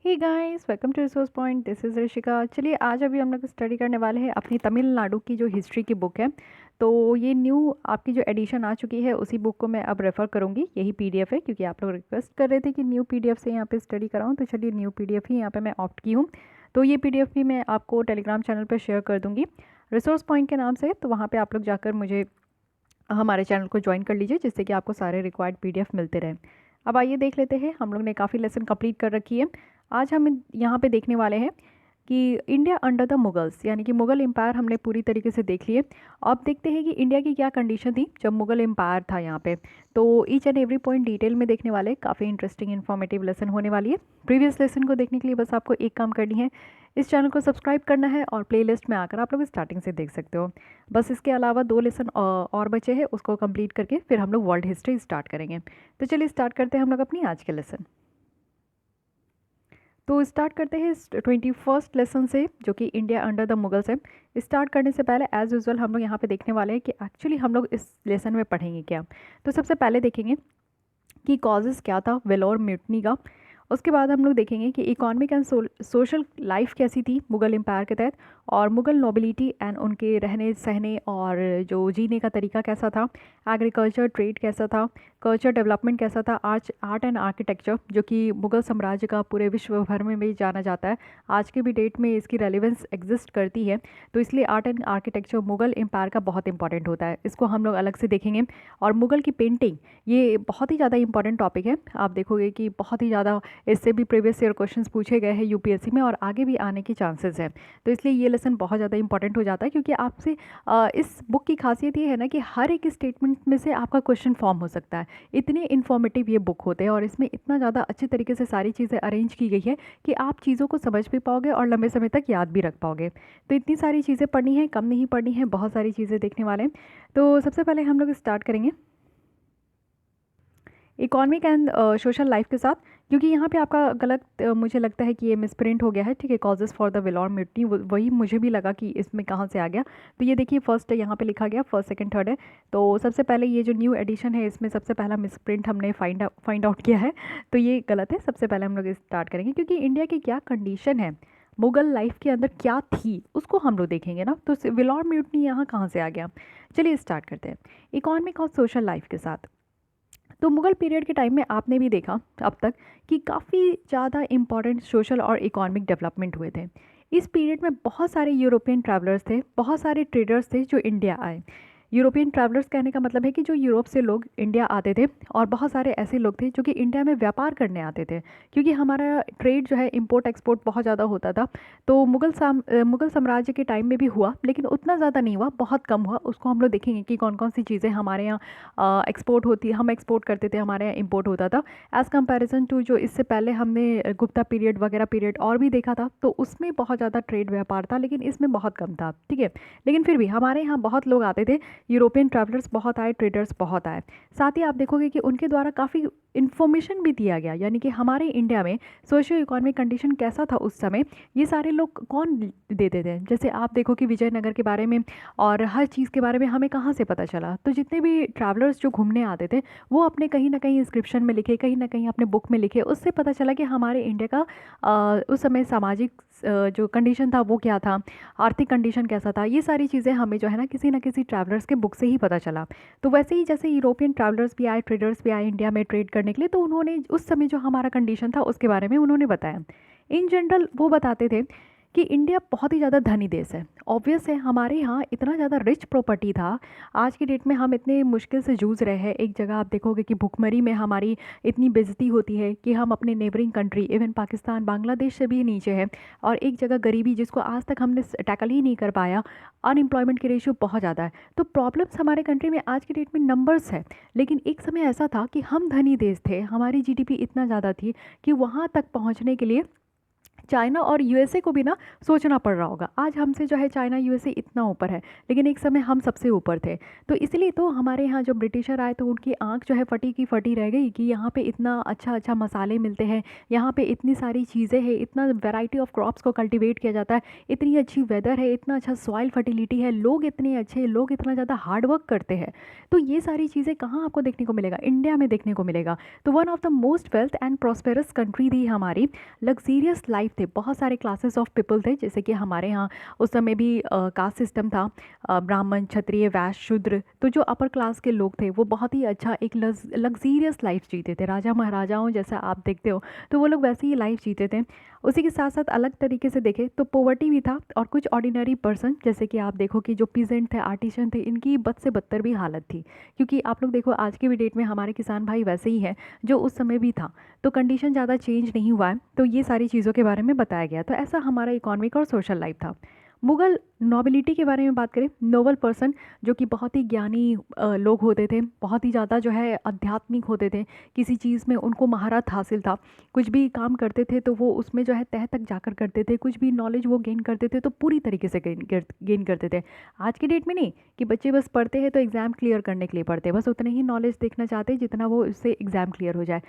Hey guys, welcome to resource point. This is Rishika. चलिए आज अभी हम लोग स्टडी करने वाले हैं अपनी तमिलनाडु की जो हिस्ट्री की बुक है। तो ये न्यू आपकी जो एडिशन आ चुकी है उसी बुक को मैं अब रेफ़र करूँगी। यही पीडीएफ है क्योंकि आप लोग रिक्वेस्ट कर रहे थे कि न्यू पीडीएफ से यहाँ पे स्टडी कराऊँ, तो चलिए न्यू पीडीएफ ही यहाँ पे मैं ऑप्ट की हूँ। तो ये पीडीएफ भी मैं आपको टेलीग्राम चैनल पर शेयर कर दूँगी रिसोर्स पॉइंट के नाम से। तो वहाँ पर आप लोग जाकर मुझे हमारे चैनल को ज्वाइन कर लीजिए जिससे कि आपको सारे रिक्वायर्ड पीडीएफ मिलते रहें। अब आइए देख लेते हैं, हम लोग ने काफ़ी लेसन कंप्लीट कर रखी है। आज हम यहाँ पे देखने वाले हैं कि इंडिया अंडर द मुगल्स, यानी कि मुगल एम्पायर हमने पूरी तरीके से देख लिए। अब देखते हैं कि इंडिया की क्या कंडीशन थी जब मुगल एम्पायर था यहाँ पे। तो each and every point detail में देखने वाले, काफ़ी इंटरेस्टिंग इन्फॉर्मेटिव लेसन होने वाली है। प्रीवियस लेसन को देखने के लिए बस आपको एक काम करनी है, इस चैनल को सब्सक्राइब करना है और प्लेलिस्ट में आकर आप लोग स्टार्टिंग से देख सकते हो। बस इसके अलावा 2 लेसन और बचे हैं, उसको कंप्लीट करके फिर हम लोग वर्ल्ड हिस्ट्री स्टार्ट करेंगे। तो चलिए स्टार्ट करते हैं हम लोग अपनी आज के लेसन। तो स्टार्ट करते हैं 21st लेसन से, जो कि इंडिया अंडर द मुगल्स है। स्टार्ट करने से पहले एज यूजुअल हम लोग यहाँ पे देखने वाले हैं कि एक्चुअली हम लोग इस लेसन में पढ़ेंगे क्या। तो सबसे पहले देखेंगे कि कॉजेज़ क्या था वेलोर म्यूटनी का। उसके बाद हम लोग देखेंगे कि इकोनॉमिक एंड सोशल लाइफ कैसी थी मुगल एम्पायर के तहत, और मुगल नोबिलिटी एंड उनके रहने सहने और जो जीने का तरीका कैसा था, एग्रीकल्चर ट्रेड कैसा था, कल्चर डेवलपमेंट कैसा था, आर्ट एंड आर्किटेक्चर जो कि मुगल साम्राज्य का पूरे विश्व भर में भी जाना जाता है, आज के भी डेट में इसकी रेलिवेंस एग्जिस्ट करती है। तो इसलिए art and architecture Mughal empire का बहुत इंपॉर्टेंट होता है, इसको हम लोग अलग से देखेंगे। और मुगल की पेंटिंग, ये बहुत ही ज़्यादा इंपॉर्टेंट टॉपिक है। आप देखोगे कि बहुत ही ज़्यादा इससे भी प्रीवियस ईयर क्वेश्चंस पूछे गए हैं यूपीएससी में और आगे भी आने की चांसेस हैं। तो इसलिए ये लेसन बहुत ज़्यादा इंपॉर्टेंट हो जाता है, क्योंकि आपसे इस बुक की खासियत ये है ना कि हर एक स्टेटमेंट में से आपका क्वेश्चन फॉर्म हो सकता है। इतने इन्फॉर्मेटिव ये बुक होते हैं और इसमें इतना ज़्यादा अच्छे तरीके से सारी चीज़ें अरेंज की गई है कि आप चीज़ों को समझ भी पाओगे और लंबे समय तक याद भी रख पाओगे। तो इतनी सारी चीज़ें पढ़नी है, कम नहीं पढ़नी है, बहुत सारी चीज़ें देखने वाले हैं। तो सबसे पहले हम लोग स्टार्ट करेंगे इकोनॉमिक एंड सोशल लाइफ के साथ, क्योंकि यहाँ पे आपका गलत मुझे लगता है कि ये मिसप्रिंट हो गया है। ठीक है, causes for the Vellore mutiny, वही मुझे भी लगा कि इसमें कहाँ से आ गया। तो ये देखिए फर्स्ट यहाँ पे लिखा गया, फर्स्ट सेकंड थर्ड है। तो सबसे पहले ये जो न्यू एडिशन है इसमें सबसे पहला मिसप्रिंट हमने फाइंड आउट किया है, तो ये गलत है। सबसे पहले हम लोग स्टार्ट करेंगे क्योंकि इंडिया की क्या कंडीशन है, मुगल लाइफ के अंदर क्या थी उसको हम लोग देखेंगे ना। तो वेलोर म्यूटनी यहाँ कहाँ से आ गया, चलिए स्टार्ट करते हैं इकोनॉमिक और सोशल लाइफ के साथ। तो मुगल पीरियड के टाइम में आपने भी देखा अब तक कि काफ़ी ज़्यादा इम्पॉर्टेंट सोशल और इकोनॉमिक डेवलपमेंट हुए थे। इस पीरियड में बहुत सारे यूरोपियन ट्रैवलर्स थे, बहुत सारे ट्रेडर्स थे जो इंडिया आए। यूरोपियन ट्रैवलर्स कहने का मतलब है कि जो यूरोप से लोग इंडिया आते थे, और बहुत सारे ऐसे लोग थे जो कि इंडिया में व्यापार करने आते थे, क्योंकि हमारा ट्रेड जो है इंपोर्ट एक्सपोर्ट बहुत ज़्यादा होता था। तो मुगल साम्राज्य के टाइम में भी हुआ, लेकिन उतना ज़्यादा नहीं हुआ, बहुत कम हुआ। उसको हम लोग देखेंगे कि कौन कौन सी चीज़ें हमारे यहाँ एक्सपोर्ट होती, हम एक्सपोर्ट करते थे, हमारे यहाँ इम्पोर्ट होता था, एज़ कम्पेरिजन टू जो इससे पहले हमने गुप्ता पीरियड वगैरह पीरियड और भी देखा था। तो उसमें बहुत ज़्यादा ट्रेड व्यापार था, लेकिन इसमें बहुत कम था। ठीक है, लेकिन फिर भी हमारे यहाँ बहुत लोग आते थे, यूरोपियन ट्रैवलर्स बहुत आए, ट्रेडर्स बहुत आए। साथ ही आप देखोगे कि उनके द्वारा काफ़ी इन्फॉर्मेशन भी दिया गया, यानी कि हमारे इंडिया में सोशियो इकोनॉमिक कंडीशन कैसा था उस समय, ये सारे लोग कौन देते थे। जैसे आप देखो कि विजयनगर के बारे में और हर चीज़ के बारे में हमें कहाँ से पता चला। तो जितने भी ट्रैवलर्स जो घूमने आते थे वो अपने कहीं ना कहीं इंस्क्रिप्शन में लिखे, कहीं ना कहीं अपने बुक में लिखे, उससे पता चला कि हमारे इंडिया का उस समय सामाजिक जो कंडीशन था वो क्या था, आर्थिक कंडीशन कैसा था। ये सारी चीज़ें हमें जो है ना किसी ट्रैवलर्स के बुक से ही पता चला। तो वैसे ही जैसे यूरोपियन ट्रैवलर्स भी आए, ट्रेडर्स भी आए इंडिया में ट्रेड करने के लिए, तो उन्होंने उस समय जो हमारा कंडीशन था उसके बारे में उन्होंने बताया। इन जनरल वो बताते थे कि इंडिया बहुत ही ज़्यादा धनी देश है। ऑब्वियस है, हमारे यहाँ इतना ज़्यादा रिच प्रॉपर्टी था। आज की डेट में हम इतने मुश्किल से जूझ रहे हैं। एक जगह आप देखोगे कि भुखमरी में हमारी इतनी बेइज्जती होती है कि हम अपने neighbouring country even Pakistan Bangladesh से भी नीचे है। और एक जगह गरीबी जिसको आज तक हमने टैकल ही नहीं कर पाया, अनएम्प्लॉयमेंट की रेशियो बहुत ज़्यादा है। तो प्रॉब्लम्स हमारे कंट्री में आज की डेट में नंबर्स है, लेकिन एक समय ऐसा था कि हम धनी देश थे, हमारी जीडीपी इतना ज़्यादा थी कि वहाँ तक पहुँचने के लिए चाइना और यूएसए को भी ना सोचना पड़ रहा होगा। आज हमसे जो है चाइना यूएसए इतना ऊपर है, लेकिन एक समय हम सबसे ऊपर थे। तो इसलिए तो हमारे यहाँ जो ब्रिटिशर आए तो उनकी आंख जो है फटी की फटी रह गई कि यहाँ पे इतना अच्छा अच्छा मसाले मिलते हैं, यहाँ पे इतनी सारी चीज़ें हैं, इतना वैरायटी ऑफ क्रॉप्स को कल्टीवेट किया जाता है, इतनी अच्छी वेदर है, इतना अच्छा सॉइल फर्टिलिटी है, लोग इतने अच्छे, लोग इतना ज़्यादा हार्ड वर्क करते हैं। तो ये सारी चीज़ें कहाँ आपको देखने को मिलेगा? इंडिया में देखने को मिलेगा। तो one of the most wealth and prosperous country थी हमारी। लग्जीरियस लाइफ थे, बहुत सारे क्लासेस ऑफ पीपल थे, जैसे कि हमारे यहाँ उस समय भी कास्ट सिस्टम था, ब्राह्मण क्षत्रिय वैश्य शूद्र। तो जो अपर क्लास के लोग थे वो बहुत ही अच्छा एक लग्जीरियस लाइफ जीते थे, राजा महाराजाओं जैसा आप देखते हो, तो वो लोग वैसे ही लाइफ जीते थे। उसी के साथ साथ अलग तरीके से देखें तो पोवर्टी भी था, और कुछ ऑर्डिनरी पर्सन जैसे कि आप देखो कि जो पीजेंट थे, आर्टिशन थे, इनकी बद से बदतर भी हालत थी। क्योंकि आप लोग देखो आज के भी डेट में हमारे किसान भाई वैसे ही हैं जो उस समय भी था। तो कंडीशन ज़्यादा चेंज नहीं हुआ है। तो ये सारी चीज़ों के बारे में बताया गया। तो ऐसा हमारा इकोनॉमिक और सोशल लाइफ था। मुग़ल नोबिलिटी के बारे में बात करें, नोबल पर्सन जो कि बहुत ही ज्ञानी लोग होते थे, बहुत ही ज़्यादा जो है आध्यात्मिक होते थे, किसी चीज़ में उनको महारत हासिल था, कुछ भी काम करते थे तो वो उसमें जो है तह तक जाकर करते थे, कुछ भी नॉलेज वो गेन करते थे तो पूरी तरीके से गेन करते थे। आज की डेट में नहीं कि बच्चे बस पढ़ते हैं तो एग्ज़ाम क्लियर करने के लिए पढ़ते हैं, बस उतने ही नॉलेज देखना चाहते हैं जितना वो उससे एग्ज़ाम क्लियर हो जाए।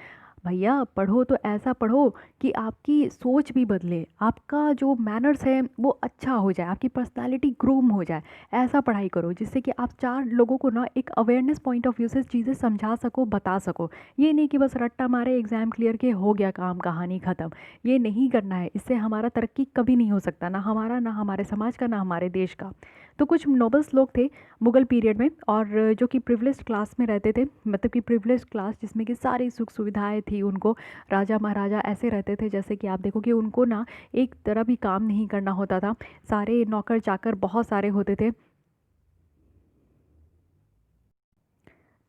भैया पढ़ो तो ऐसा पढ़ो कि आपकी सोच भी बदले, आपका जो मैनर्स है वो अच्छा हो जाए, आपकी पर्सनालिटी ग्रूम हो जाए। ऐसा पढ़ाई करो जिससे कि आप चार लोगों को ना एक अवेयरनेस पॉइंट ऑफ व्यू से चीज़ें समझा सको, बता सको। ये नहीं कि बस रट्टा मारे, एग्ज़ाम क्लियर के हो गया काम, कहानी ख़त्म। ये नहीं करना है, इससे हमारा तरक्की कभी नहीं हो सकता, ना हमारा, ना हमारे समाज का, ना हमारे देश का। तो कुछ नोबल्स लोग थे मुग़ल पीरियड में, और जो कि प्रिविलेज्ड क्लास में रहते थे, मतलब कि प्रिविलेज्ड क्लास जिसमें कि सारी सुख सुविधाएं थी उनको। राजा महाराजा ऐसे रहते थे जैसे कि आप देखो कि उनको ना एक तरह भी काम नहीं करना होता था, सारे नौकर चाकर बहुत सारे होते थे।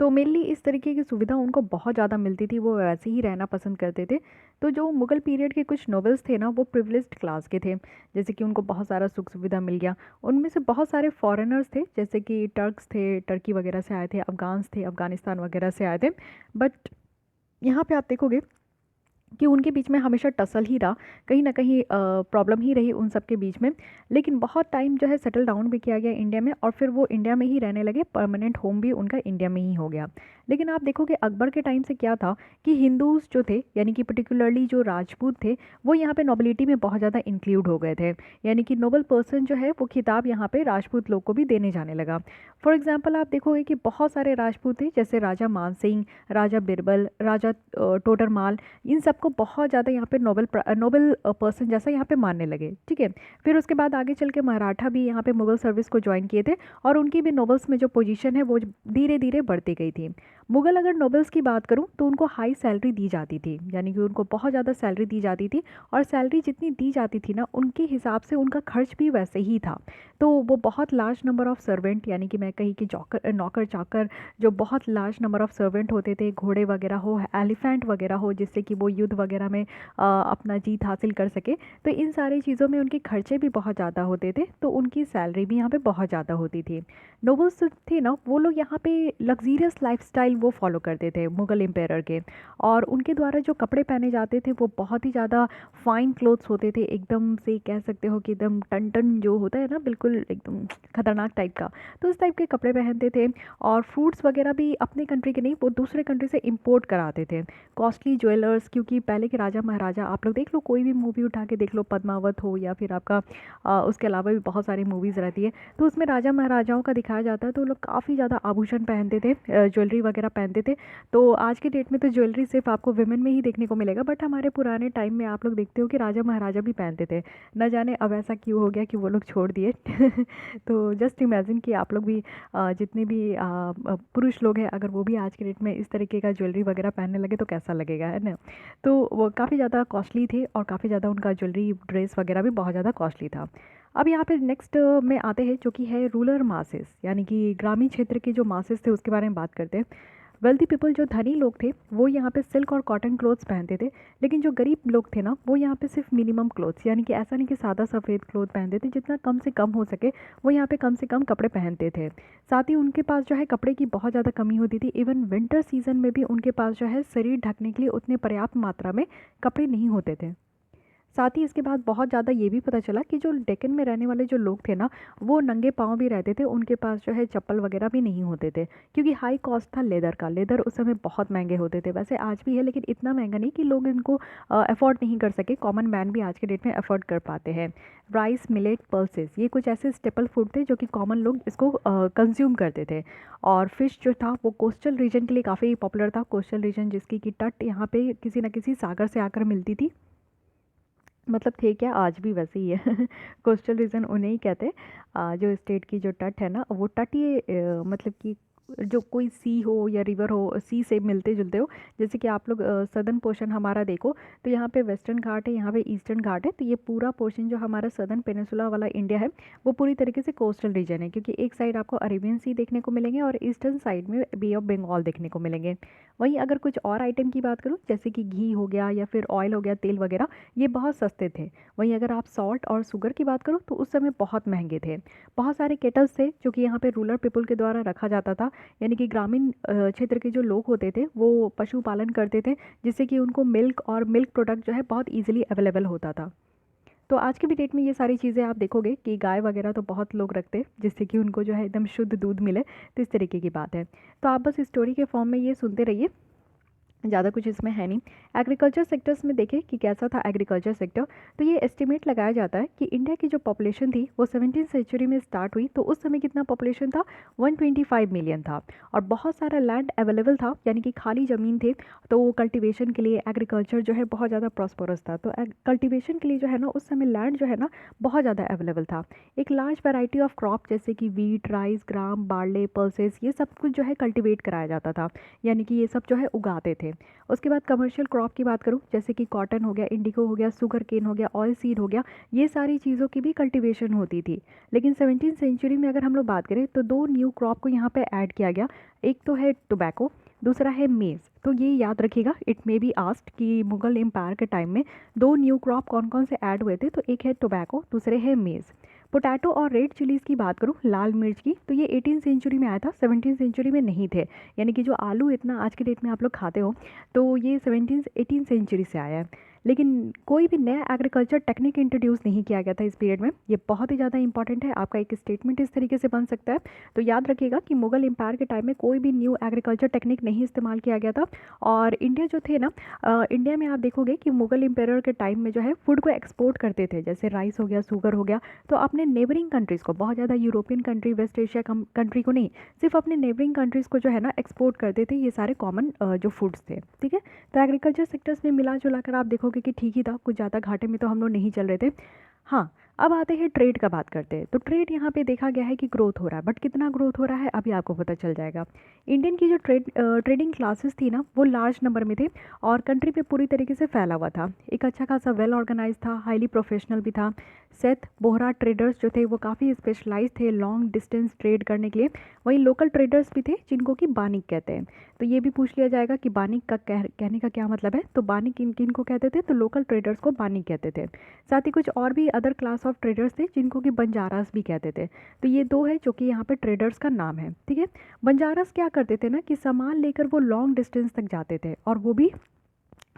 तो मेनली इस तरीके की सुविधा उनको बहुत ज़्यादा मिलती थी, वो वैसे ही रहना पसंद करते थे। तो जो मुग़ल पीरियड के कुछ नोबल्स थे ना, वो प्रिविलेज्ड क्लास के थे, जैसे कि उनको बहुत सारा सुख सुविधा मिल गया। उनमें से बहुत सारे फॉरेनर्स थे, जैसे कि टर्क्स थे, टर्की वगैरह से आए थे, अफ़गान्स थे, अफ़गानिस्तान वगैरह से आए थे। बट यहाँ पे आप देखोगे कि उनके बीच में हमेशा टसल ही रहा, कहीं ना कहीं प्रॉब्लम ही रही उन सब के बीच में। लेकिन बहुत टाइम जो है सेटल डाउन भी किया गया इंडिया में, और फिर वो इंडिया में ही रहने लगे, परमानेंट होम भी उनका इंडिया में ही हो गया। लेकिन आप देखो कि अकबर के टाइम से क्या था कि हिंदूज जो थे, यानी कि पर्टिकुलरली जो राजपूत थे, वो यहाँ पे नोबिलिटी में बहुत ज़्यादा इंक्लूड हो गए थे। यानी कि नोबल पर्सन जो है वो खिताब यहाँ पे राजपूत लोग को भी देने जाने लगा। फॉर एग्जाम्पल आप देखोगे कि बहुत सारे राजपूत थे, जैसे राजा मान सिंह, राजा बिरबल, राजा टोडरमाल, इन सबको बहुत ज़्यादा यहाँ पे नोबल पर्सन जैसा यहाँ पे मानने लगे। ठीक है, फिर उसके बाद आगे चल के मराठा भी यहाँ पे मुग़ल सर्विस को ज्वाइन किए थे, और उनकी भी नोबल्स में जो पोजीशन है वो धीरे धीरे बढ़ती गई थी। मुग़ल अगर नोबल्स की बात करूँ तो उनको हाई सैलरी दी जाती थी, यानी कि उनको बहुत ज़्यादा सैलरी दी जाती थी, और सैलरी जितनी दी जाती थी ना उनके हिसाब से उनका खर्च भी वैसे ही था। तो वो बहुत लार्ज नंबर ऑफ़ सर्वेंट, यानी कि मैं कहीं कि नौकर चाकर, जो बहुत लार्ज नंबर ऑफ़ सर्वेंट होते थे, घोड़े वगैरह हो, एलिफेंट वगैरह हो, जिससे कि वो युद्ध वगैरह में अपना जीत हासिल कर सके। तो इन सारी चीज़ों में उनके खर्चे भी बहुत ज़्यादा होते थे, तो उनकी सैलरी भी यहाँ पे बहुत ज़्यादा होती थी। नोबल्स थे ना, वो लोग यहाँ पे लग्जीरियस लाइफस्टाइल वो फॉलो करते थे मुग़ल एम्पायर के, और उनके द्वारा जो कपड़े पहने जाते थे वो बहुत ही ज़्यादा फाइन क्लोथ्स होते थे, एकदम से कह सकते हो कि एकदम टन टन जो होता है ना, बिल्कुल एकदम खतरनाक टाइप का। तो उस टाइप के कपड़े पहनते थे, और फ्रूट्स वगैरह भी अपने कंट्री के नहीं, वो दूसरे कंट्री से इम्पोर्ट कराते थे। कॉस्टली ज्वेलर्स, क्योंकि पहले के राजा महाराजा, आप लोग देख लो, कोई भी मूवी उठा के देख लो, पद्मावत हो या फिर आपका उसके अलावा भी बहुत सारी मूवीज़ रहती है, तो उसमें राजा महाराजाओं का दिखाया जाता है, तो वो लोग काफ़ी ज़्यादा आभूषण पहनते थे, ज्वेलरी वगैरह पहनते थे। तो आज के डेट में तो ज्वेलरी सिर्फ आपको विमेन में ही देखने को मिलेगा, बट हमारे पुराने टाइम में आप लोग देखते हो कि राजा महाराजा भी पहनते थे। न जाने अब ऐसा क्यों हो गया कि वो लोग छोड़ दिए। तो जस्ट इमेजिन कि आप लोग भी जितने भी पुरुष लोग हैं, अगर वो भी आज के डेट में इस तरीके का ज्वेलरी वगैरह पहनने लगे तो कैसा लगेगा, है ना। तो वो काफ़ी ज़्यादा कॉस्टली थे, और काफ़ी ज़्यादा उनका ज्वेलरी ड्रेस वगैरह भी बहुत ज़्यादा कॉस्टली था। अब यहाँ पे नेक्स्ट में आते हैं, जो कि है रूरल मासेस, यानी कि ग्रामीण क्षेत्र के जो मासेस थे उसके बारे में बात करते हैं। वेल्दी पीपल, जो धनी लोग थे, वो यहाँ पे सिल्क और कॉटन क्लोथ्स पहनते थे। लेकिन जो गरीब लोग थे ना, वो यहाँ पे सिर्फ मिनिमम क्लोथ्स, यानी कि ऐसा नहीं कि सादा सफ़ेद क्लोथ पहनते थे, जितना कम से कम हो सके वो यहाँ पे कम से कम कपड़े पहनते थे। साथ ही उनके पास जो है कपड़े की बहुत ज़्यादा कमी होती थी, इवन विंटर सीजन में भी उनके पास जो है शरीर ढकने के लिए उतने पर्याप्त मात्रा में कपड़े नहीं होते थे। साथ ही इसके बाद बहुत ज़्यादा ये भी पता चला कि जो डेक्कन में रहने वाले जो लोग थे ना, वो नंगे पाँव भी रहते थे, उनके पास जो है चप्पल वगैरह भी नहीं होते थे, क्योंकि हाई कॉस्ट था लेदर का। लेदर उस समय बहुत महंगे होते थे, वैसे आज भी है लेकिन इतना महंगा नहीं कि लोग इनको अफोर्ड नहीं कर सके। कॉमन मैन भी आज के डेट में अफोर्ड कर पाते हैं। राइस, मिलेट, पल्सेस, ये कुछ ऐसे स्टेपल फूड थे जो कि कॉमन लोग इसको कंज्यूम करते थे। और फिश जो था वो कोस्टल रीजन के लिए काफ़ी पॉपुलर था। कोस्टल रीजन जिसकी कि तट यहाँ पे किसी न किसी सागर से आकर मिलती थी, मतलब थे क्या, आज भी वैसे ही है। कोस्टल रीजन उन्हें ही कहते हैं, जो स्टेट की जो तट है ना, वो तटीय मतलब कि जो कोई सी हो या रिवर हो, सी से मिलते जुलते हो। जैसे कि आप लोग सदर्न पोर्शन हमारा देखो तो यहाँ पे वेस्टर्न घाट है, यहाँ पे ईस्टर्न घाट है, तो ये पूरा पोर्शन जो हमारा सदर्न पेनिनसुला वाला इंडिया है वो पूरी तरीके से कोस्टल रीजन है, क्योंकि एक साइड आपको अरेबियन सी देखने को मिलेंगे और ईस्टर्न साइड में बे ऑफ बंगाल देखने को मिलेंगे। वहीं अगर कुछ और आइटम की बात करूँ, जैसे कि घी हो गया या फिर ऑयल हो गया, तेल वगैरह, ये बहुत सस्ते थे। वहीं अगर आप सॉल्ट और शुगर की बात करो तो उस समय बहुत महंगे थे। बहुत सारे केटल्स थे जो कि यहाँ पे रूरल पीपल के द्वारा रखा जाता था, यानी कि ग्रामीण क्षेत्र के जो लोग होते थे वो पशुपालन करते थे, जिससे कि उनको मिल्क और मिल्क प्रोडक्ट जो है बहुत ईजिली अवेलेबल होता था। तो आज की भी डेट में ये सारी चीज़ें आप देखोगे कि गाय वगैरह तो बहुत लोग रखते हैं, जिससे कि उनको जो है एकदम शुद्ध दूध मिले। तो इस तरीके की बात है। तो आप बस स्टोरी के फॉर्म में ये सुनते रहिए, ज़्यादा कुछ इसमें है नहीं। एग्रीकल्चर सेक्टर्स में देखें कि कैसा था एग्रीकल्चर सेक्टर, तो ये एस्टिमेट लगाया जाता है कि इंडिया की जो पॉपुलेशन थी वो 17th सेंचुरी में स्टार्ट हुई, तो उस समय कितना पॉपुलेशन था, 125 मिलियन था। और बहुत सारा लैंड अवेलेबल था, यानी कि खाली ज़मीन थे, तो वो कल्टिवेशन के लिए एग्रीकल्चर जो है बहुत ज़्यादा प्रॉस्परस था। तो कल्टिवेशन के लिए जो है ना उस समय लैंड जो है ना बहुत ज़्यादा अवेलेबल था। एक लार्ज वैरायटी ऑफ क्रॉप जैसे कि वीट, राइस, ग्राम, बार्ले, पल्सेस, ये सब कुछ जो है कल्टिवेट कराया जाता था, यानी कि ये सब जो है उगाते थे। उसके बाद कमर्शियल क्रॉप की बात करूँ, जैसे कि कॉटन हो गया, इंडिगो हो गया, शुगर केन हो गया, ऑयल सीड हो गया, ये सारी चीज़ों की भी कल्टीवेशन होती थी। लेकिन 17th सेंचुरी में अगर हम लोग बात करें तो दो न्यू क्रॉप को यहाँ पे ऐड किया गया। एक तो है टोबैको, दूसरा है मेज़। तो ये याद रखिएगा, इट मे बी आस्क्ड कि मुगल एम्पायर के टाइम में दो न्यू क्रॉप कौन कौन से ऐड हुए थे, तो एक है टोबैको, दूसरे है मेज़। पोटैटो और रेड चिलीज़ की बात करूँ, लाल मिर्च की, तो ये 18th सेंचुरी में आया था, 17th सेंचुरी में नहीं थे। यानी कि जो आलू इतना आज के डेट में आप लोग खाते हो, तो ये 18th सेंचुरी से आया है। लेकिन कोई भी नया एग्रीकल्चर टेक्निक इंट्रोड्यूस नहीं किया गया था इस पीरियड में। ये बहुत ही ज़्यादा इंपॉर्टेंट है, आपका एक स्टेटमेंट इस तरीके से बन सकता है। तो याद रखिएगा कि मुगल एम्पायर के टाइम में कोई भी न्यू एग्रीकल्चर टेक्निक नहीं इस्तेमाल किया गया था। और इंडिया जो थे ना, इंडिया में आप देखोगे कि मुगल एम्पायर के टाइम में जो है फूड को एक्सपोर्ट करते थे, जैसे राइस हो गया, शुगर हो गया, तो अपने नेबरिंग कंट्रीज़ को, बहुत ज़्यादा European country, West Asia country को नहीं, सिर्फ अपने नेबरिंग कंट्रीज़ को जो है ना एक्सपोर्ट करते थे ये सारे कॉमन जो फूड्स थे। ठीक है, तो एग्रीकल्चर सेक्टर्स में मिला जुला कर आप देखोगे कि ठीक ही था, कुछ ज़्यादा घाटे में तो हम लोग नहीं चल रहे थे। हाँ, अब आते हैं ट्रेड का, बात करते हैं। तो ट्रेड यहाँ पे देखा गया है कि ग्रोथ हो रहा है, बट कितना ग्रोथ हो रहा है अभी आपको पता चल जाएगा। इंडियन की जो ट्रेडिंग क्लासेस थी ना वो लार्ज नंबर में थे और कंट्री पे पूरी तरीके से फैला हुआ था। एक अच्छा खासा वेल ऑर्गेनाइज था, हाईली प्रोफेशनल भी था। सेथ बोहरा ट्रेडर्स जो थे वो काफ़ी स्पेशलाइज थे लॉन्ग डिस्टेंस ट्रेड करने के लिए। वहीं लोकल ट्रेडर्स भी थे जिनको कि बानिक कहते हैं। तो ये भी पूछ लिया जाएगा कि बानिक का कहने का क्या मतलब है। तो बानिक किन किन को कहते थे, तो लोकल ट्रेडर्स को बानिक कहते थे। साथ ही कुछ और भी अदर क्लास ऑफ ट्रेडर्स थे जिनको कि बंजारास भी कहते थे। तो ये दो है जो कि यहाँ पे ट्रेडर्स का नाम है। ठीक है, बंजारास क्या करते थे ना कि सामान लेकर वो लॉन्ग डिस्टेंस तक जाते थे, और वो भी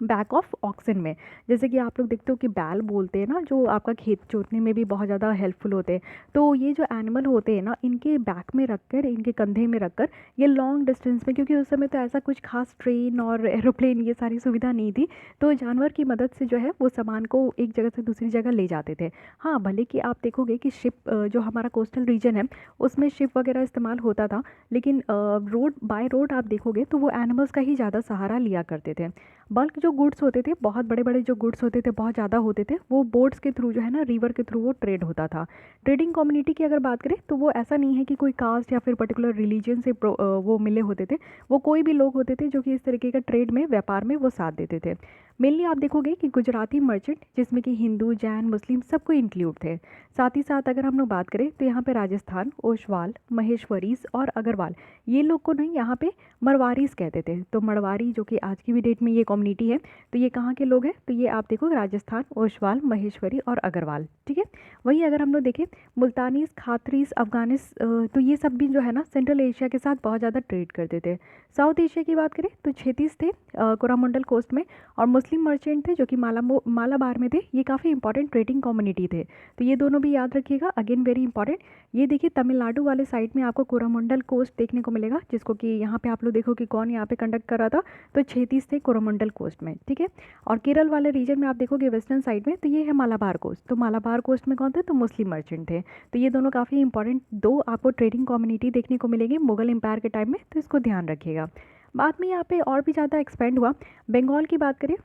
बैक ऑफ ऑक्सन में। जैसे कि आप लोग देखते हो कि बैल बोलते हैं ना, जो आपका खेत जोतने में भी बहुत ज़्यादा हेल्पफुल होते हैं। तो ये जो एनिमल होते हैं ना, इनके बैक में रखकर, इनके कंधे में रखकर ये लॉन्ग डिस्टेंस में, क्योंकि उस समय तो ऐसा कुछ खास ट्रेन और एरोप्लेन ये सारी सुविधा नहीं थी, तो जानवर की मदद से जो है वो सामान को एक जगह से दूसरी जगह ले जाते थे। हाँ, भले कि आप देखोगे कि शिप, जो हमारा कोस्टल रीजन है उसमें शिप वगैरह इस्तेमाल होता था, लेकिन रोड बाय रोड आप देखोगे तो वो एनिमल्स का ही ज़्यादा सहारा लिया करते थे। बल्क जो गुड्स होते थे, बहुत बड़े बड़े जो गुड्स होते थे, बहुत ज़्यादा होते थे, वो बोट्स के थ्रू जो है ना, रिवर के थ्रू वो ट्रेड होता था। ट्रेडिंग कम्युनिटी की अगर बात करें तो वो ऐसा नहीं है कि कोई कास्ट या फिर पर्टिकुलर रिलीजन से वो मिले होते थे। वो कोई भी लोग होते थे जो कि इस तरीके का ट्रेड में, व्यापार में वो साथ देते थे। मेनली आप देखोगे कि गुजराती मर्चेंट, जिसमें कि हिंदू, जैन, मुस्लिम सबको इंक्लूड थे। साथ ही साथ अगर हम लोग बात करें तो यहाँ पे राजस्थान, ओसवाल, महेश्वरीस और अग्रवाल, ये लोग को नहीं यहाँ पे मरवारीस कहते थे। तो मरवारी जो कि आज की भी डेट में ये कम्युनिटी है, तो ये कहाँ के लोग हैं, तो ये आप देखो राजस्थान, ओसवाल, महेश्वरी और अग्रवाल। ठीक है, वहीं अगर हम लोग देखें मुल्तानीज़, खातरीज़, अफ़गानिस तो ये सब भी जो है ना सेंट्रल एशिया के साथ बहुत ज़्यादा ट्रेड करते थे। साउथ एशिया की बात करें तो क्षेतीस थे कोरोमंडल कोस्ट में, और मुस्लिम मर्चेंट थे जो कि मालाबार में थे। ये काफ़ी इंपॉर्टेंट ट्रेडिंग कम्युनिटी थे, तो ये दोनों भी याद रखिएगा, अगेन वेरी इंपॉर्टेंट। ये देखिए तमिलनाडु वाले साइड में आपको कोरोमंडल कोस्ट देखने को मिलेगा, जिसको कि यहाँ पे आप लोग देखो कि कौन यहाँ पे कंडक्ट कर रहा था, तो क्षेतीस थे कोरोमंडल कोस्ट में, ठीक है। और केरल वाले रीजन में आप देखोगे वेस्टर्न साइड में, तो ये है मालाबार कोस्ट। तो मालाबार कोस्ट में कौन थे, तो मुस्लिम मर्चेंट थे। तो ये दोनों काफ़ी इंपॉर्टेंट दो आपको ट्रेडिंग कम्युनिटी देखने को मिलेगी मुगल एम्पायर के टाइम में, तो इसको ध्यान रखिएगा। बाद में यहाँ पे और भी ज़्यादा एक्सपेंड हुआ। बंगाल की बात करें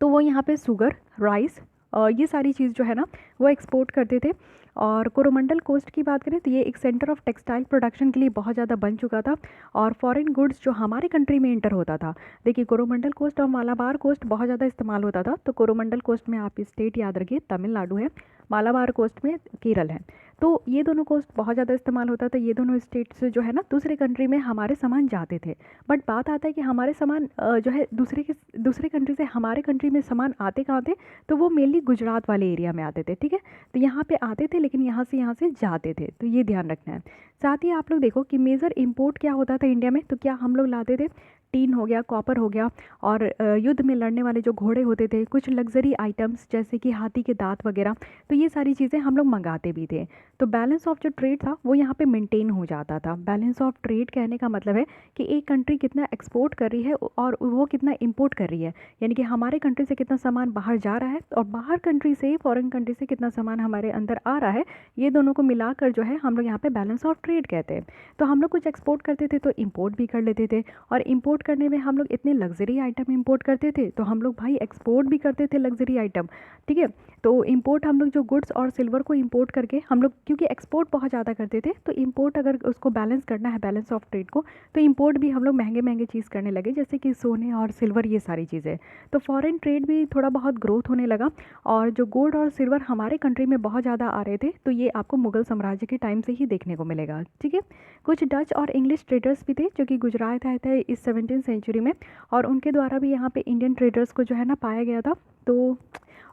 तो वो यहाँ पे शुगर, राइस, ये सारी चीज़ जो है ना वो एक्सपोर्ट करते थे। और कोरोमंडल कोस्ट की बात करें तो ये एक सेंटर ऑफ टेक्सटाइल प्रोडक्शन के लिए बहुत ज़्यादा बन चुका था, और फॉरेन गुड्स जो हमारे कंट्री में इंटर होता था। देखिए कोरोमंडल कोस्ट और मालाबार कोस्ट बहुत ज़्यादा इस्तेमाल होता था। तो कोरोमंडल कोस्ट में आप स्टेट याद रखिए तमिलनाडु है, मालाबार कोस्ट में केरल है। तो ये दोनों कोस्ट बहुत ज़्यादा इस्तेमाल होता था। ये दोनों स्टेट्स जो है ना दूसरे कंट्री में हमारे सामान जाते थे। बट बात आता है कि हमारे सामान जो है दूसरे कंट्री से हमारे कंट्री में सामान आते कहाँ थे, तो वो मेनली गुजरात वाले एरिया में आते थे, ठीक है। तो यहाँ पे आते थे, लेकिन यहाँ से जाते थे, तो ये ध्यान रखना है। साथ ही आप लोग देखो कि मेजर इंपोर्ट क्या होता था इंडिया में, तो क्या हम लोग लाते थे, टीन हो गया, कॉपर हो गया, और युद्ध में लड़ने वाले जो घोड़े होते थे, कुछ लग्जरी आइटम्स जैसे कि हाथी के दांत वगैरह, तो ये सारी चीज़ें हम लोग मंगाते भी थे। तो बैलेंस ऑफ जो ट्रेड था वो यहाँ पे मेंटेन हो जाता था। बैलेंस ऑफ ट्रेड कहने का मतलब है कि एक कंट्री कितना एक्सपोर्ट कर रही है और वो कितना इंपोर्ट कर रही है, यानी कि हमारे कंट्री से कितना सामान बाहर जा रहा है और बाहर कंट्री से, फॉरेन कंट्री से कितना सामान हमारे अंदर आ रहा है, ये दोनों को मिलाकर जो है हम लोग यहाँ पे बैलेंस ऑफ ट्रेड कहते हैं। तो हम लोग कुछ एक्सपोर्ट करते थे तो इम्पोर्ट भी कर लेते थे, और इम्पोर्ट करने में हम लोग इतने लग्जरी आइटम इम्पोर्ट करते थे, तो हम लोग भाई एक्सपोर्ट भी करते थे लग्जरी आइटम, ठीक है। तो इंपोर्ट हम लोग जो गुड्स और सिल्वर को इंपोर्ट करके हम लोग, क्योंकि एक्सपोर्ट बहुत ज़्यादा करते थे, तो इंपोर्ट अगर उसको बैलेंस करना है, बैलेंस ऑफ ट्रेड को, तो इंपोर्ट भी हम लोग महंगे महंगे चीज़ करने लगे, जैसे कि सोने और सिल्वर, ये सारी चीज़ें। तो फॉरेन ट्रेड भी थोड़ा बहुत ग्रोथ होने लगा, और जो गोल्ड और सिल्वर हमारे कंट्री में बहुत ज़्यादा आ रहे थे, तो ये आपको मुगल साम्राज्य के टाइम से ही देखने को मिलेगा, ठीक है। कुछ डच और इंग्लिश ट्रेडर्स भी थे जो कि गुजरात आए थे इस 17वीं सेंचुरी में, और उनके द्वारा भी यहाँ पे इंडियन ट्रेडर्स को जो है ना पाया गया था। तो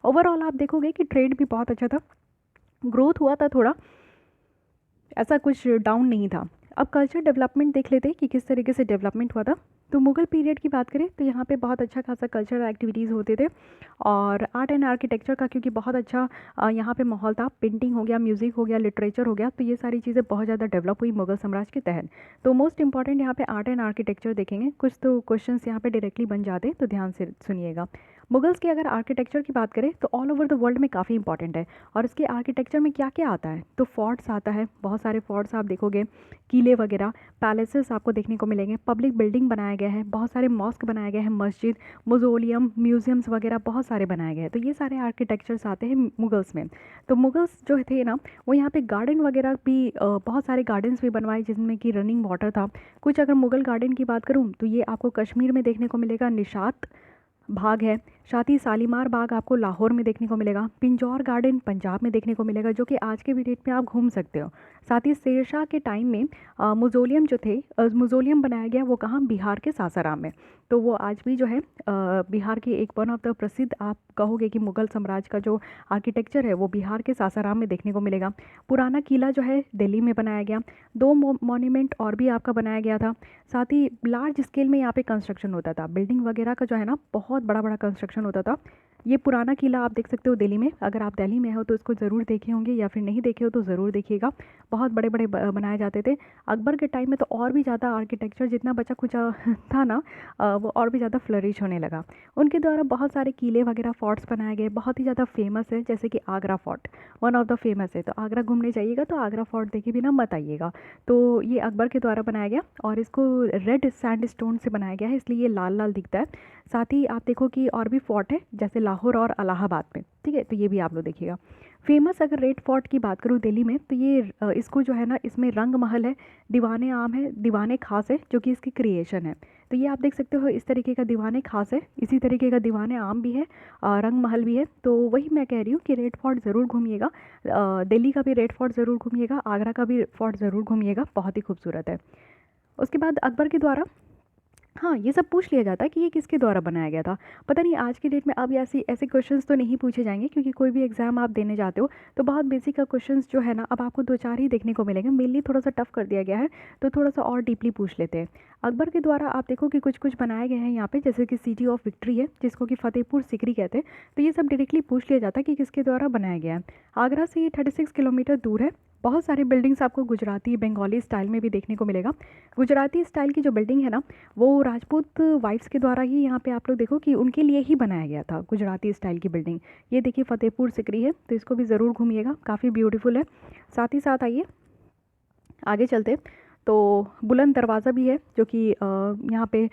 ओवरऑल आप देखोगे कि ट्रेड भी बहुत अच्छा था, ग्रोथ हुआ था थोड़ा, ऐसा कुछ डाउन नहीं था। अब कल्चर डेवलपमेंट देख लेते हैं कि किस तरीके से डेवलपमेंट हुआ था। तो मुगल पीरियड की बात करें तो यहाँ पे बहुत अच्छा खासा कल्चरल एक्टिविटीज़ होते थे, और आर्ट एंड आर्किटेक्चर का क्योंकि बहुत अच्छा यहाँ पे माहौल था, पेंटिंग हो गया, म्यूज़िक हो गया, लिटरेचर हो गया, तो ये सारी चीज़ें बहुत ज़्यादा डेवलप हुई मुगल साम्राज्य के तहत। तो मोस्ट इंपॉर्टेंट यहाँ पे आर्ट एंड आर्किटेक्चर देखेंगे, कुछ तो क्वेश्चंस यहाँ पे डायरेक्टली बन जाते हैं, तो ध्यान से सुनिएगा। मुगल्स की अगर आर्किटेक्चर की बात करें तो ऑल ओवर द वर्ल्ड में काफ़ी इंपॉर्टेंट है, और इसके आर्किटेक्चर में क्या क्या आता है, तो फोर्ट्स आता है, बहुत सारे फोर्ट्स आप देखोगे, किले वगैरह, पैलेसेस आपको देखने को मिलेंगे, पब्लिक बिल्डिंग बनाए गए हैं, बहुत सारे मॉस्क बनाए गए हैं, मस्जिद, मोज़ोलियम, म्यूजियम्स वगैरह बहुत सारे बनाए गए हैं। तो ये सारे आर्किटेक्चर्स आते हैं मुगल्स में। तो मुगल्स जो थे ना वो यहाँ पे गार्डन वगैरह भी बहुत सारे गार्डन्स भी बनवाए, जिसमें कि रनिंग वाटर था। कुछ अगर मुगल गार्डन की बात करूँ तो ये आपको कश्मीर में देखने को मिलेगा, निशात बाग है, साथ ही शालीमार बाग आपको लाहौर में देखने को मिलेगा, पिंजौर गार्डन पंजाब में देखने को मिलेगा, जो कि आज के भी डेट में आप घूम सकते हो। साथ ही शेरशाह के टाइम में मुज़ोलियम जो थे, मुज़ोलियम बनाया गया वो कहाँ, बिहार के सासाराम में। तो वो आज भी जो है बिहार के एक वन ऑफ द प्रसिद्ध, आप कहोगे कि मुगल साम्राज्य का जो आर्किटेक्चर है वो बिहार के सासाराम में देखने को मिलेगा। पुराना किला जो है दिल्ली में बनाया गया, 2 मॉन्यूमेंट और भी आपका बनाया गया था। साथ ही लार्ज स्केल में यहाँ पे कंस्ट्रक्शन होता था, बिल्डिंग वगैरह का जो है ना बहुत बड़ा बड़ा कंस्ट्रक्शन होता था। ये पुराना किला आप देख सकते हो दिल्ली में, अगर आप दिल्ली में हो तो इसको ज़रूर देखे होंगे, या फिर नहीं देखे हो तो ज़रूर देखिएगा, बहुत बड़े बड़े बनाए जाते थे। अकबर के टाइम में तो और भी ज़्यादा आर्किटेक्चर जितना बचा खुचा था ना, वो और भी ज़्यादा फ्लरिश होने लगा। उनके द्वारा बहुत सारे किले वगैरह, फोर्ट्स बनाए गए, बहुत ही ज़्यादा फेमस है, जैसे कि Agra fort one of the famous है। तो आगरा घूमने जाइएगा तो आगरा फोर्ट देखे बिना मत आइएगा। तो ये अकबर के द्वारा बनाया गया, और इसको रेड सैंड स्टोन से बनाया गया है, इसलिए ये लाल लाल दिखता है। साथ ही आप देखो कि और भी फोर्ट है, जैसे लाहौर और इलाहाबाद में, ठीक है, तो ये भी आप लोग देखिएगा। फेमस अगर रेड फोर्ट की बात करूँ दिल्ली में, तो ये इसको जो है ना, इसमें रंग महल है, दीवाने आम है, दीवाने खास है, जो कि इसकी क्रिएशन है। तो ये आप देख सकते हो, इस तरीके का दीवाने खास है, इसी तरीके का दीवाने आम भी है, रंग महल भी है। तो वही मैं कह रही हूँ कि रेड फोर्ट ज़रूर घूमिएगा, दिल्ली का भी रेड फोर्ट ज़रूर घूमिएगा, आगरा का भी फोर्ट ज़रूर घूमिएगा, बहुत ही खूबसूरत है। उसके बाद अकबर के द्वारा हाँ, ये सब पूछ लिया जाता है कि ये किसके द्वारा बनाया गया था। पता नहीं आज की डेट में अब ऐसी ऐसे क्वेश्चंस तो नहीं पूछे जाएँगे, क्योंकि कोई भी एग्ज़ाम आप देने जाते हो तो बहुत बेसिक का क्वेश्चंस जो है ना अब आपको 2-4 ही देखने को मिलेंगे। मेनली थोड़ा-सा टफ़ कर दिया गया है, तो थोड़ा-सा और डीपली पूछ लेते हैं। अकबर के द्वारा आप देखो कि कुछ-कुछ बनाए गए हैं यहाँ पे, जैसे कि सिटी ऑफ विक्ट्री है, जिसको कि फ़तेहपुर सिकरी कहते हैं। तो ये सब डायरेक्टली पूछ लिया जाता है कि किसके द्वारा बनाया गया है। आगरा से ये 36 किलोमीटर दूर है। बहुत सारी बिल्डिंग्स आपको गुजराती, बंगाली स्टाइल में भी देखने को मिलेगा। गुजराती स्टाइल की जो बिल्डिंग है ना, वो राजपूत वाइफ्स के द्वारा ही यहाँ पे आप लोग देखो कि उनके लिए ही बनाया गया था गुजराती स्टाइल की बिल्डिंग। ये देखिए फ़तेहपुर सिकरी है, तो इसको भी ज़रूर घूमिएगा, काफ़ी ब्यूटीफुल है। साथ ही साथ आइए आगे चलते, तो बुलंद दरवाज़ा भी है, जो कि यहाँ पे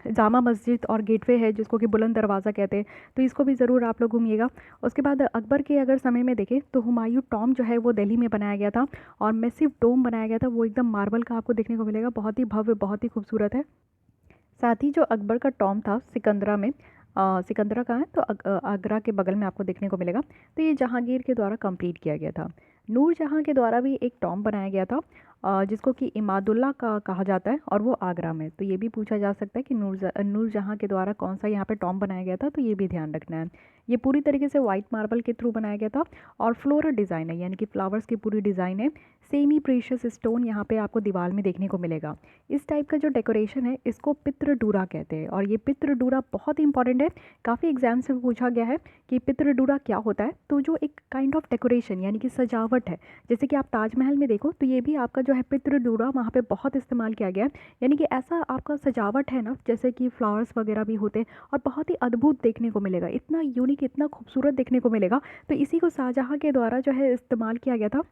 जामा मस्जिद और गेटवे है, जिसको कि बुलंद दरवाज़ा कहते हैं। तो इसको भी ज़रूर आप लोग घूमिएगा। उसके बाद अकबर के अगर समय में देखें तो हुमायूं टॉम जो है वो दिल्ली में बनाया गया था, और मैसिव डोम बनाया गया था, वो एकदम मार्बल का आपको देखने को मिलेगा, बहुत ही भव्य, बहुत ही खूबसूरत है। साथ ही जो अकबर का टॉम था सिकंदरा में, सिकंदरा कहाँ है, तो आगरा के बगल में आपको देखने को मिलेगा। तो ये जहांगीर के द्वारा कंप्लीट किया गया था। नूरजहाँ के द्वारा भी एक टॉम बनाया गया था, जिसको कि इमादुल्ला का कहा जाता है, और वो आगरा में। तो ये भी पूछा जा सकता है कि नूरजहाँ के द्वारा कौन सा यहाँ पे टॉम बनाया गया था, तो ये भी ध्यान रखना है। ये पूरी तरीके से वाइट मार्बल के थ्रू बनाया गया था, और फ्लोरल डिज़ाइन है, यानी कि फ्लावर्स की पूरी डिज़ाइन है। सेमी प्रीशियस स्टोन यहाँ पे आपको दीवार में देखने को मिलेगा। इस टाइप का जो डेकोरेशन है इसको पितृडूरा कहते हैं, और ये पितृडूरा बहुत ही इंपॉर्टेंट है। काफ़ी एग्जाम्स में पूछा गया है कि पितृडूरा क्या होता है। तो जो एक काइंड ऑफ डेकोरेशन यानी कि सजावट है, जैसे कि आप ताजमहल में देखो तो ये भी आपका जो है पितृडूरा वहाँ पे बहुत इस्तेमाल किया गया है। यानी कि ऐसा आपका सजावट है ना, जैसे कि फ्लावर्स वगैरह भी होते हैं, और बहुत ही अद्भुत देखने को मिलेगा, इतना यूनिक, इतना खूबसूरत देखने को मिलेगा। तो इसी को शाहजहाँ के द्वारा जो है इस्तेमाल किया गया था।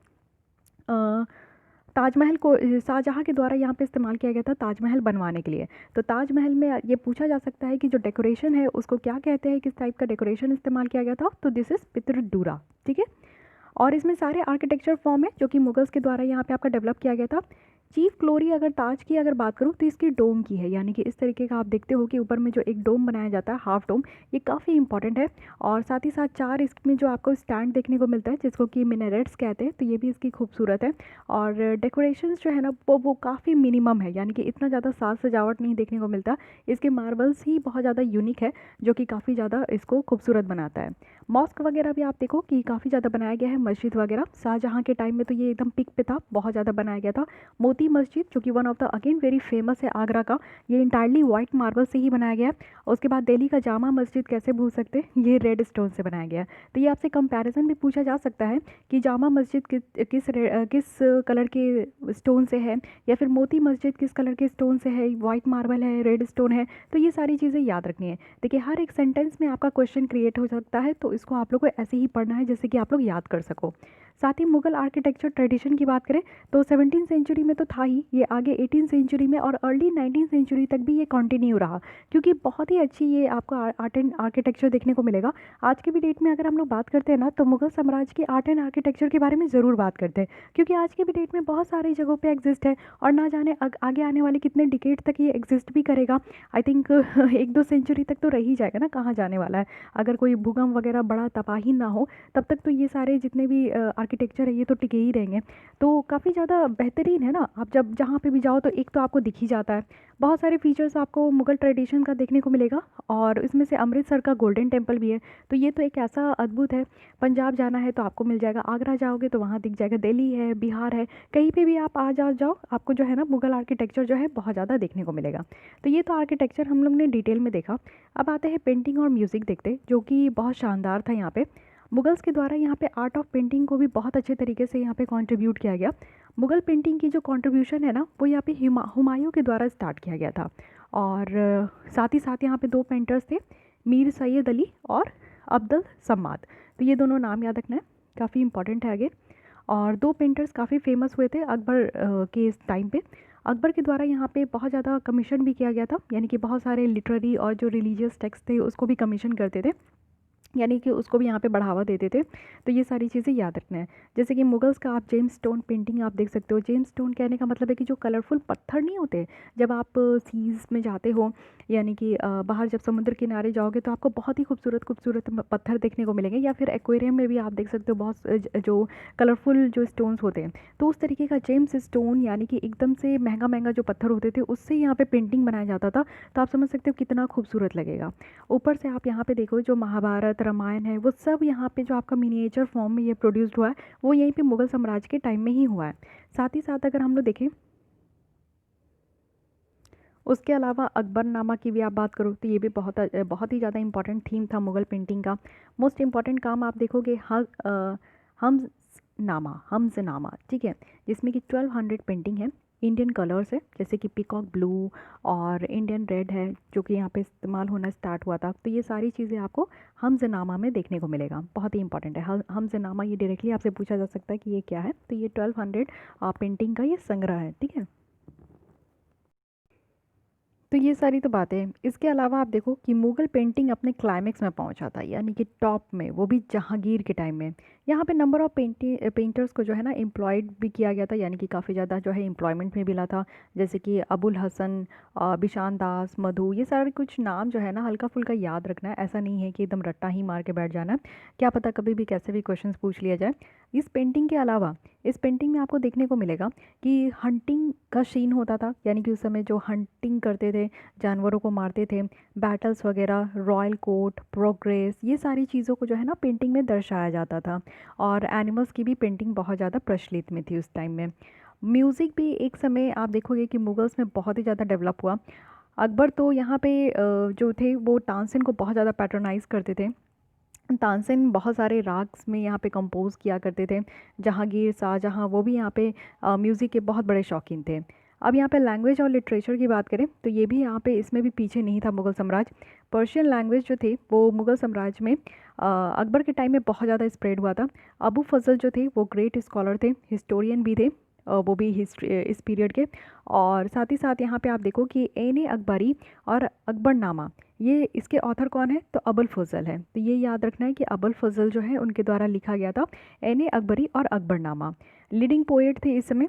ताजमहल को शाहजहाँ के द्वारा यहाँ पे इस्तेमाल किया गया था ताजमहल बनवाने के लिए। तो ताजमहल में ये पूछा जा सकता है कि जो डेकोरेशन है उसको क्या कहते हैं, किस टाइप का डेकोरेशन इस्तेमाल किया गया था, तो दिस इज़ पितृडूरा। ठीक है। और इसमें सारे आर्किटेक्चर फॉर्म है जो कि मुगल्स के द्वारा यहाँ पे आपका डेवलप किया गया था। चीफ ग्लोरी अगर ताज की अगर बात करूँ तो इसकी डोम की है, यानी कि इस तरीके का आप देखते हो कि ऊपर में जो एक डोम बनाया जाता है, हाफ डोम, ये काफ़ी इंपॉर्टेंट है। और साथ ही साथ 4 इसमें जो आपको स्टैंड देखने को मिलता है, जिसको कि मिनरेट्स कहते हैं, तो ये भी इसकी खूबसूरत है। और डेकोरेशंस जो है ना वो काफ़ी मिनिमम है, यानी कि इतना ज़्यादा साज सजावट नहीं देखने को मिलता। इसके मार्बल्स ही बहुत ज़्यादा यूनिक है, जो कि काफ़ी ज़्यादा इसको खूबसूरत बनाता है। मॉस्क वगैरह भी आप देखो कि काफ़ी ज़्यादा बनाया गया है, मस्जिद वगैरह शाहजहाँ के टाइम में तो ये एकदम पिक पे था, बहुत ज़्यादा बनाया गया था। मोती मस्जिद जो कि one of the again very famous है आगरा का, ये इंटायरली वाइट मार्बल से ही बनाया गया है। उसके बाद दिल्ली का जामा मस्जिद कैसे भूल सकते हैं, ये रेड स्टोन से बनाया गया है। तो ये आपसे कंपैरिजन भी पूछा जा सकता है कि जामा मस्जिद किस कलर के स्टोन से है, या फिर मोती मस्जिद किस कलर के स्टोन से है, वाइट मार्बल है, रेड स्टोन है। तो ये सारी चीज़ें याद रखनी है। देखिए हर एक सेंटेंस में आपका क्वेश्चन क्रिएट हो सकता है, तो इसको आप लोग को ऐसे ही पढ़ना है जैसे कि आप लोग याद कर सको। साथ ही मुगल आर्किटेक्चर ट्रेडिशन की बात करें तो 17th सेंचुरी में तो था ही, ये आगे 18th सेंचुरी में और अर्ली 19th सेंचुरी तक भी ये कंटिन्यू रहा, क्योंकि बहुत ही अच्छी ये आपको आर्ट एंड आर्किटेक्चर देखने को मिलेगा। आज के भी डेट में अगर हम लोग बात करते हैं ना, तो मुगल साम्राज्य की आर्ट एंड आर्किटेक्चर के बारे में ज़रूर बात करते हैं, क्योंकि आज के भी डेट में बहुत सारी जगहों पे एग्जिस्ट है, और ना जाने आगे आने वाले कितने डिकेड तक ये एग्जिस्ट भी करेगा। आई थिंक 1-2 सेंचुरी तक तो रह ही जाएगा ना, कहाँ जाने वाला है। अगर कोई भूकंप वगैरह बड़ा तबाही ना हो तब तक तो ये सारे जितने भी आर्किटेक्चर है ये तो टिके ही रहेंगे। तो काफ़ी ज़्यादा बेहतरीन है ना, आप जब जहाँ पे भी जाओ तो एक तो आपको दिख ही जाता है, बहुत सारे फीचर्स आपको मुगल ट्रेडिशन का देखने को मिलेगा। और इसमें से अमृतसर का गोल्डन टेम्पल भी है, तो ये तो एक ऐसा अद्भुत है। पंजाब जाना है तो आपको मिल जाएगा, आगरा जाओगे तो वहाँ दिख जाएगा, दिल्ली है, बिहार है, कहीं पे भी आप आ जाओ आपको जो है ना मुगल आर्किटेक्चर जो है बहुत ज़्यादा देखने को मिलेगा। तो ये तो आर्किटेक्चर हम लोग ने डिटेल में देखा। अब आते हैं पेंटिंग और म्यूज़िक देखते, जो कि बहुत शानदार था यहाँ पे। मुगल्स के द्वारा यहाँ पे आर्ट ऑफ पेंटिंग को भी बहुत अच्छे तरीके से यहाँ पे कंट्रीब्यूट किया गया। मुगल पेंटिंग की जो कंट्रीब्यूशन है ना, वो यहाँ पे हुमायूं के द्वारा स्टार्ट किया गया था। और साथ ही साथ यहाँ पे 2 पेंटर्स थे, मीर सैयद अली और अब्दुल सम्माद। तो ये दोनों नाम याद रखना है, काफ़ी इंपॉर्टेंट है आगे। और 2 पेंटर्स काफ़ी फेमस हुए थे अकबर के इस टाइम पे। अकबर के द्वारा यहाँ पे बहुत ज़्यादा कमीशन भी किया गया था, यानी कि बहुत सारे लिटरेरी और जो रिलीजियस टेक्स्ट थे उसको भी कमीशन करते थे। यानी कि उसको भी यहाँ पे बढ़ावा देते थे। तो ये सारी चीज़ें याद रखना है। जैसे कि मुगल्स का आप जेम्स स्टोन पेंटिंग आप देख सकते हो। जेम्स स्टोन कहने का मतलब है कि जो कलरफुल पत्थर नहीं होते, जब आप सीज़ में जाते हो, यानी कि बाहर जब समुद्र किनारे जाओगे तो आपको बहुत ही खूबसूरत खूबसूरत पत्थर देखने को मिलेंगे, या फिर एक्वेरियम में भी आप देख सकते हो बहुत जो कलरफुल जो स्टोन्स होते हैं। तो उस तरीके का जेम्स स्टोन, यानी कि एकदम से महंगा महंगा जो पत्थर होते थे, उससे यहाँ पे पेंटिंग बनाया जाता था। तो आप समझ सकते हो कितना खूबसूरत लगेगा। ऊपर से आप यहाँ पे देखो, जो महाभारत रामायण है वो सब यहाँ पे जो आपका मिनिएचर फॉर्म में ये प्रोड्यूस्ड हुआ है, वो यहीं पे मुगल साम्राज्य के टाइम में ही हुआ है। साथ ही साथ अगर हम लोग देखें, उसके अलावा अकबरनामा की भी आप बात करो तो ये भी बहुत ही ज़्यादा इंपॉर्टेंट थीम था मुगल पेंटिंग का। मोस्ट इंपॉर्टेंट काम आप देखोगे हमजनामा, ठीक है, जिसमें कि 1200 पेंटिंग है। इंडियन कलर्स है, जैसे कि पीकॉक ब्लू और इंडियन रेड है, जो कि यहाँ पे इस्तेमाल होना स्टार्ट हुआ था। तो ये सारी चीज़ें आपको हमजनामा में देखने को मिलेगा। बहुत ही इंपॉर्टेंट है हमजनामा, ये डायरेक्टली आपसे पूछा जा सकता है कि ये क्या है। तो ये 1200 पेंटिंग का ये संग्रह है, ठीक है। तो ये सारी तो बातें हैं। इसके अलावा आप देखो कि मुगल पेंटिंग अपने क्लाइमेक्स में पहुंचा था, यानी कि टॉप में, वो भी जहांगीर के टाइम में। यहाँ पे नंबर ऑफ पेंटर्स को जो है ना एम्प्लॉयड भी किया गया था, यानी कि काफ़ी ज़्यादा जो है एम्प्लॉयमेंट में मिला था। जैसे कि अबुल हसन, बिशान दास, मधु, ये सारे कुछ नाम जो है ना हल्का फुल्का याद रखना है। ऐसा नहीं है कि एकदम रट्टा ही मार के बैठ जाना है, क्या पता कभी भी कैसे भी क्वेश्चंस पूछ लिया जाए। इस पेंटिंग के अलावा इस पेंटिंग में आपको देखने को मिलेगा कि हंटिंग का सीन होता था, यानी कि उस समय जो हंटिंग करते थे, जानवरों को मारते थे, बैटल्स वगैरह, रॉयल कोर्ट, प्रोग्रेस, ये सारी चीज़ों को जो है ना पेंटिंग में दर्शाया जाता था। और एनिमल्स की भी पेंटिंग बहुत ज़्यादा प्रचलित में थी उस टाइम में। म्यूज़िक भी एक समय आप देखोगे कि मुगल्स में बहुत ही ज़्यादा डेवलप हुआ। अकबर तो यहाँ पे जो थे वो तानसेन को बहुत ज़्यादा पैट्रोनाइज़ करते थे। तानसेन बहुत सारे राग्स में यहाँ पे कंपोज़ किया करते थे। जहांगीर, शाहजहाँ, वो भी यहाँ पे म्यूज़िक के बहुत बड़े शौकीन थे। अब यहाँ पे लैंग्वेज और लिटरेचर की बात करें तो ये भी यहाँ पे इसमें भी पीछे नहीं था मुग़ल साम्राज्य। पर्शियन लैंग्वेज जो थे वो मुग़ल साम्राज्य में अकबर के टाइम में बहुत ज़्यादा स्प्रेड हुआ था। अबू फजल जो थे वो ग्रेट स्कॉलर थे, हिस्टोरियन भी थे, वो भी हिस्ट्री इस पीरियड के। और साथ ही साथ यहाँ पे आप देखो कि एन अकबरी और अकबरनामा, ये इसके ऑथर कौन है, तो अबुल फजल है। तो ये याद रखना है कि अबुल फजल जो है उनके द्वारा लिखा गया था एन अकबरी और अकबरनामा। लीडिंग पोएट थे इस समय।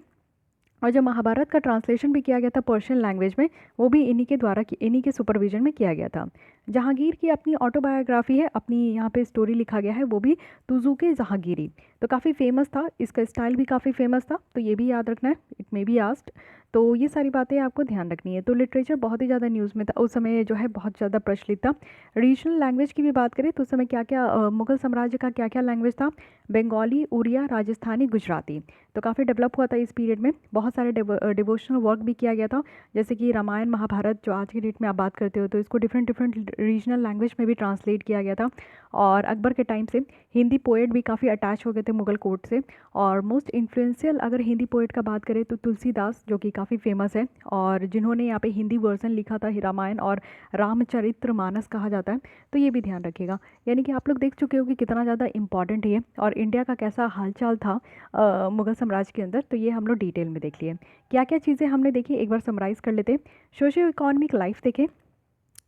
और जो महाभारत का ट्रांसलेशन भी किया गया था पर्शियन लैंग्वेज में, वो भी इन्हीं के द्वारा इन्हीं के सुपरविजन में किया गया था। जहांगीर की अपनी ऑटोबायोग्राफी है, अपनी यहाँ पे स्टोरी लिखा गया है, वो भी तुजुके जहांगीरी। तो काफ़ी फेमस था, इसका स्टाइल भी काफ़ी फेमस था, तो ये भी याद रखना है, इट मे बी आस्क्ड। तो ये सारी बातें आपको ध्यान रखनी है। तो लिटरेचर बहुत ही ज़्यादा न्यूज़ में था उस समय, जो है बहुत ज़्यादा प्रचलित था। रीजनल लैंग्वेज की भी बात करें तो उस समय क्या क्या मुगल साम्राज्य का क्या क्या लैंग्वेज था, बंगाली, उड़िया, राजस्थानी, गुजराती। तो काफ़ी डेवलप हुआ था इस पीरियड में। बहुत सारे डिवोशनल वर्क भी किया गया था, जैसे कि रामायण महाभारत जो आज की डेट में आप बात करते हो, तो इसको डिफरेंट डिफरेंट रीजनल लैंग्वेज में भी ट्रांसलेट किया गया था। और अकबर के टाइम से हिंदी पोएट भी काफ़ी अटैच हो गए थे मुगल कोर्ट से। और मोस्ट इन्फ्लुएंशियल अगर हिंदी पोएट का बात करें तो तुलसीदास, जो कि काफ़ी फेमस है, और जिन्होंने यहाँ पे हिंदी वर्जन लिखा था रामायण और रामचरित्र मानस कहा जाता है। तो ये भी ध्यान रखिएगा। यानी कि आप लोग देख चुके हो कि कितना ज़्यादा इंपॉर्टेंट है ये, और इंडिया का कैसा हालचाल था मुगल साम्राज्य के अंदर। तो ये हम लोग डिटेल में देख लिए। क्या क्या चीज़ें हमने देखी एक बार समराइज़ कर लेते हैं। सोशियो इकोनॉमिक लाइफ देखें,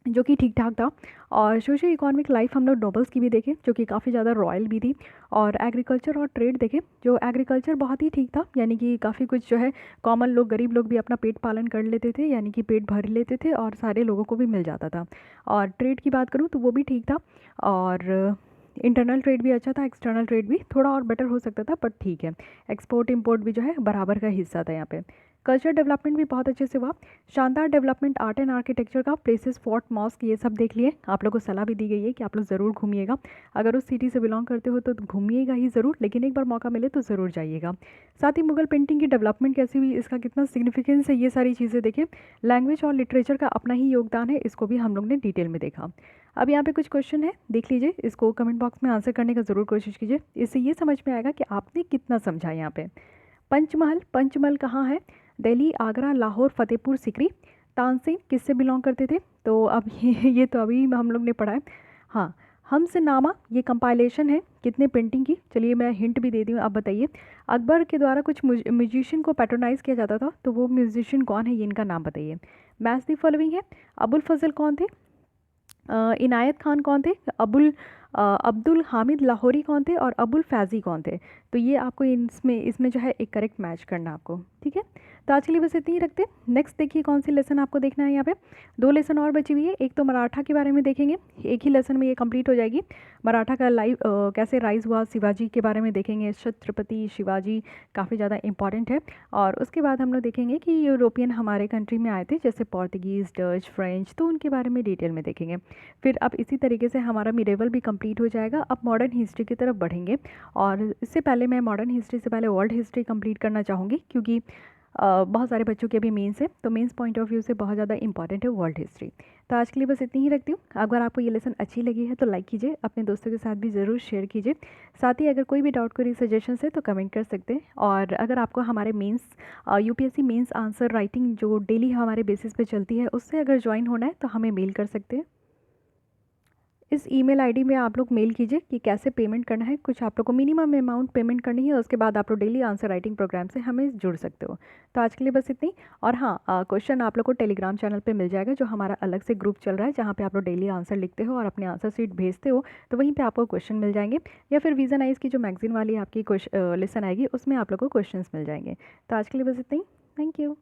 जो कि ठीक ठाक था। और सोशियो इकोनॉमिक लाइफ हम लोग नोबल्स की भी देखें, जो कि काफ़ी ज़्यादा रॉयल भी थी। और एग्रीकल्चर और ट्रेड देखें, जो एग्रीकल्चर बहुत ही ठीक था, यानी कि काफ़ी कुछ जो है कॉमन लोग, गरीब लोग भी अपना पेट पालन कर लेते थे, यानी कि पेट भर लेते थे और सारे लोगों को भी मिल जाता था। और ट्रेड की बात करूँ तो वो भी ठीक था। और इंटरनल ट्रेड भी अच्छा था, एक्सटर्नल ट्रेड भी थोड़ा और बेटर हो सकता था, बट ठीक है। एक्सपोर्ट इंपोर्ट भी जो है बराबर का हिस्सा था यहाँ पे। कल्चर डेवलपमेंट भी बहुत अच्छे से हुआ। शानदार डेवलपमेंट आर्ट एंड आर्किटेक्चर का, प्लेसेस, फोर्ट, मॉस्क, ये सब देख लिए। आप लोगों को सलाह भी दी गई है कि आप लोग ज़रूर घूमिएगा। अगर उस सिटी से बिलोंग करते हो तो घूमिएगा ही ज़रूर, लेकिन एक बार मौका मिले तो ज़रूर जाइएगा। साथ ही मुगल पेंटिंग की डेवलपमेंट कैसी हुई, इसका कितना सिग्निफिकेंस है, ये सारी चीज़ें देखें। लैंग्वेज और लिटरेचर का अपना ही योगदान है, इसको भी हम लोग ने डिटेल में देखा। अब यहाँ पे कुछ क्वेश्चन है, देख लीजिए, इसको कमेंट बॉक्स में आंसर करने का ज़रूर कोशिश कीजिए। इससे ये समझ में आएगा कि आपने कितना समझा यहाँ पे। पंचमहल, पंचमहल कहाँ है, दिल्ली, आगरा, लाहौर, फतेहपुर सिकरी। तानसेन किससे बिलोंग करते थे, तो अब ये तो अभी हम लोग ने पढ़ा है। हाँ, हमसनामा ये कंपाइलेशन है, कितने पेंटिंग की, चलिए मैं हिंट भी दे दी हूँ, आप बताइए। अकबर के द्वारा कुछ म्यूजिशियन को पैट्रोनाइज किया जाता था, तो वो म्यूजिशियन कौन है, ये इनका नाम बताइए। मैच दी फॉलोइंग है। अबुल फजल कौन थे, इनायत खान कौन थे, अबुल अब्दुल हामिद लाहौरी कौन थे और अबुल फैज़ी कौन थे। तो ये आपको इसमें इसमें जो है एक करेक्ट मैच करना आपको, ठीक है। तो आज के लिए बस इतनी ही रखते हैं। नेक्स्ट देखिए कौन सी लेसन आपको देखना है। यहाँ पे 2 लेसन और बची हुई है। एक तो मराठा के बारे में देखेंगे, एक ही लेसन में ये कंप्लीट हो जाएगी। मराठा का कैसे राइज हुआ, शिवाजी के बारे में देखेंगे। छत्रपति शिवाजी काफ़ी ज़्यादा इंपॉर्टेंट है। और उसके बाद हम लोग देखेंगे कि यूरोपियन हमारे कंट्री में आए थे, जैसे पोर्तुगीज़, डच, फ्रेंच, तो उनके बारे में डिटेल में देखेंगे। फिर अब इसी तरीके से हमारा मिडेवल भी कंप्लीट हो जाएगा। अब मॉडर्न हिस्ट्री की तरफ बढ़ेंगे। और इससे पहले मैं मॉडर्न हिस्ट्री से पहले वर्ल्ड हिस्ट्री कंप्लीट करना चाहूँगी, क्योंकि बहुत सारे बच्चों के अभी मेंस है, तो मेंस पॉइंट ऑफ व्यू से बहुत ज़्यादा इंपॉर्टेंट है वर्ल्ड हिस्ट्री। तो आज के लिए बस इतनी ही रखती हूँ। अगर आपको ये लेसन अच्छी लगी है तो लाइक कीजिए, अपने दोस्तों के साथ भी ज़रूर शेयर कीजिए। साथ ही अगर कोई भी डाउट, कोई सजेशन है तो कमेंट कर सकते हैं। और अगर आपको हमारे mains UPSC mains answer writing जो डेली हमारे बेसिस पे चलती है, उससे अगर ज्वाइन होना है तो हमें मेल कर सकते हैं। इस ईमेल आईडी में आप लोग मेल कीजिए कि कैसे पेमेंट करना है। कुछ आप लोग को मिनिमम अमाउंट पेमेंट करनी है, उसके बाद आप लोग डेली आंसर राइटिंग प्रोग्राम से हमें जुड़ सकते हो। तो आज के लिए बस इतनी। और हाँ, क्वेश्चन आप लोग को टेलीग्राम चैनल पे मिल जाएगा, जो हमारा अलग से ग्रुप चल रहा है, जहाँ पे आप लोग डेली आंसर लिखते हो और अपने आंसर शीट भेजते हो, तो वहीं पर आपको क्वेश्चन मिल जाएंगे। या फिर विजन आइज की जो मैगजीन वाली आपकी लेसन आएगी, उसमें आप लोग को क्वेश्चन मिल जाएंगे। तो आज के लिए बस इतनी। Thank you.